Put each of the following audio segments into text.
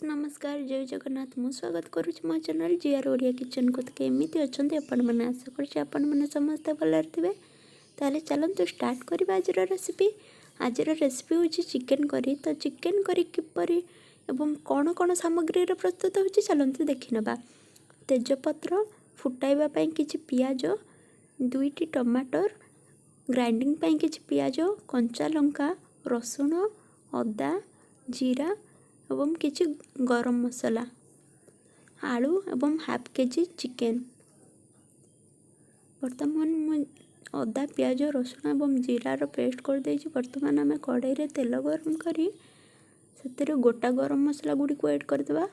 नमस्कार जय जगन्नाथ मु स्वागत करुच्ची मो चैनल जीआर ओडिया किचन को केमी अच्छा आपण मैंने आशा कर समस्ते भल थे। ताले चलते स्टार्ट करवा आज रेसिपी। आज रेसिपी हूँ चिकेन करी। तो चिकेन करी किपर एवं कौन कौन सामग्री प्रस्तुत हो चलते देखी नवा। तेजपत्र फुटाइवाई किसी पियाज, 2टी टमाटर, ग्राइंडिंग किसी पियाज, कंचा लंका, रसुण, अदा, जीरा एवं किसी गरम मसला, आलू एवं हाफ केजी चिकेन। बर्तमान मुझे अदा पियाज रसुण एवं जीरार पेस्ट कर देछि। बर्तमान आम कड़ाई रे तेल गरम करी से गोटा गरम मसला गुड़ी को ऐड करदेबा।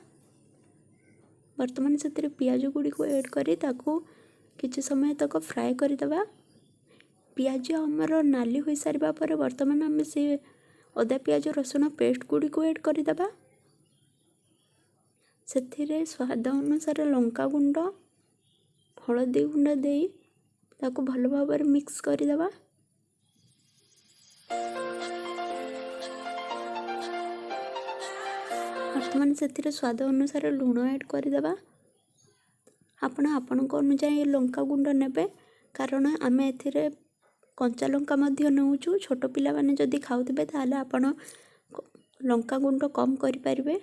बर्तमान से पियाज गुड़ी को ऐड करी ताकू किछि समय तक फ्राए करदेबा। पियाज आमर नाली हो सारा पर बर्तमान आम से अदा पियाज रसुण पेस्ट गुड़ी को ऐड करदेबा। से स्वाद अनुसार लंका गुंड, हलदी गुंड दे ताकू भल भाव मिक्स करदेबा। बर्तमान से स्वाद अनुसार लुण ऐड करदेबा। आपण अनुसार लंका गुंड नेबे कारण आम ए कंचा लंका नौचु। छोट पिला माने जदि खाउथिबे ताले आपण लंका गुंड कम करें।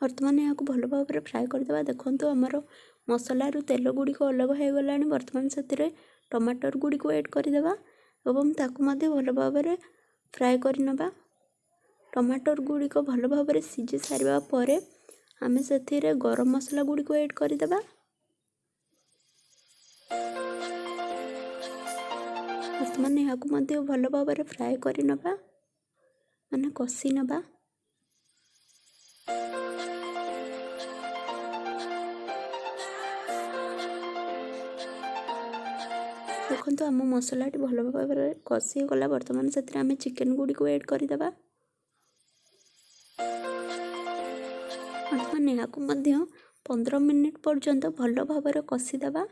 बर्तमान यहाँ भल भाव फ्राए करदेबा। देखो आमर मसलारू तेल गुड़िक अलग हो गला। बर्तमान से टमाटर गुड़ी को ऐड करदेबा एवं ताकू भल भाव फ्राए करनबा। टमाटर गुड़िक भल भाव सीझी सारा पर आम से गरम मसला गुड़ी को ऐड करदेबा। बर्तमान यहाँ भल भाव फ्राए करनबा माने कषि नबा। देखो आम मसलाटी भल भाव कषि गला। बर्तमान से आम चिकेन गुड़ी को ऐड करदेबा। बर्तमान यहाँ 15 मिनिट पर्यंत भल भाव कषिदेबा।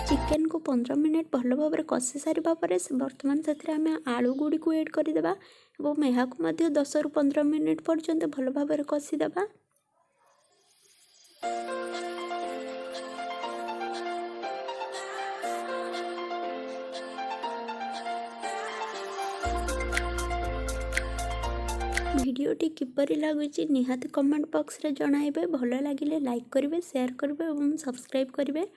चिकेन को 15 मिनिट भल भाव कषि सारा पर बर्तमान से आम आलू गुड़ी को ऐड करदेबा और यहाँ 10 ରୁ 15 मिनिट पर्यंत भल भाव कषिदेबा। भिडियोटी किपरि लागुची निहाती कमेंट बॉक्स रे जणाइबे। भल लागिले लाइक करिवे, शेयर करिवे और सब्सक्राइब करिवे।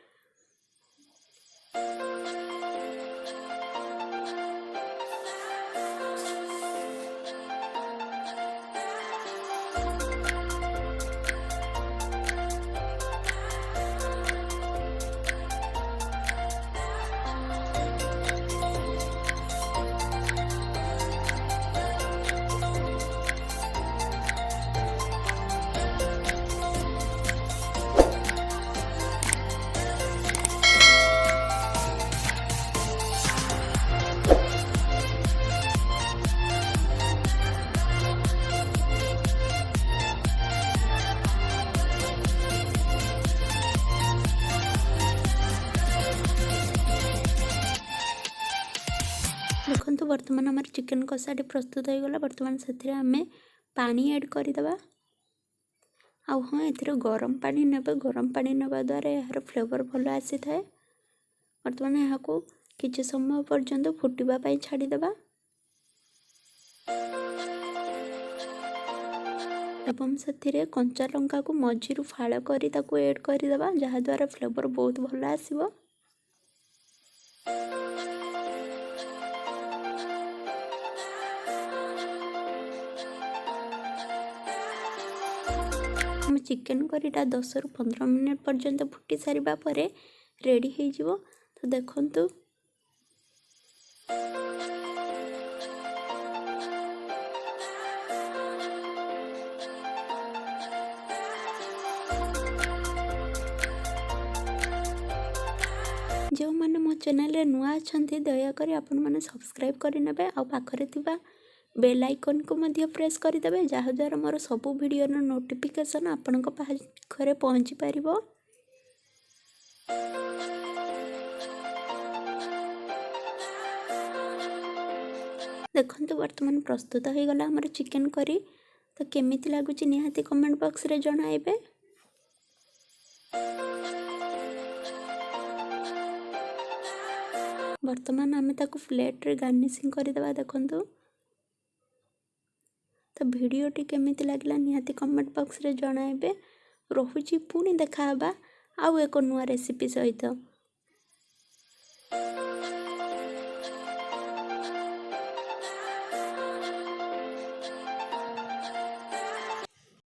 देखो बर्तमान आम चिकेन कषाटी प्रस्तुत हो गला। बर्तमान से आम पानी ऐड करदेबा। हाँ ये गरम पानी नेबे। गरम पानी नेबा द्वारा यार फ्लेवर भल आसी थाए। बर्तमान यहाँ को किसी समय पर्यंत फुटवा छाड़देबा। एवं से कंचा लंका को मझीरू फाड़ कर ऐड करदेबा जहाद्वारा फ्लेवर बहुत भल आसीबो। आम चिकेन करीटा 10 ରୁ 15 मिनिट पर्यंत फुटी सारिबा परे रेडी हो जिवो। तो देखंतु जो मैंने मो चैनल नुआ अच्छा दयाकोरी आपण मैंने सब्सक्राइब करने आ पाखरे थिबा बेल आइकन को मध्य प्रेस करदे जहाँद्वारा मोर सबू वीडियो नोटिफिकेशन आपण पाखरे पहुँची पार। देखो बर्तमान प्रस्तुत हो गला हमर चिकेन करी। तो केमिति लगुच निहाती कमेंट बॉक्स रे जणाइबे। बर्तमान आम ताकू प्लेट रे गार्निशिंग करदेबा। देखंतु तो वीडियोटी केमिति लागला निहाती कमेंट बॉक्स रे जणाइबे। रहुची पुणी देखाबा आउ एक नुआ रेसिपी सहित।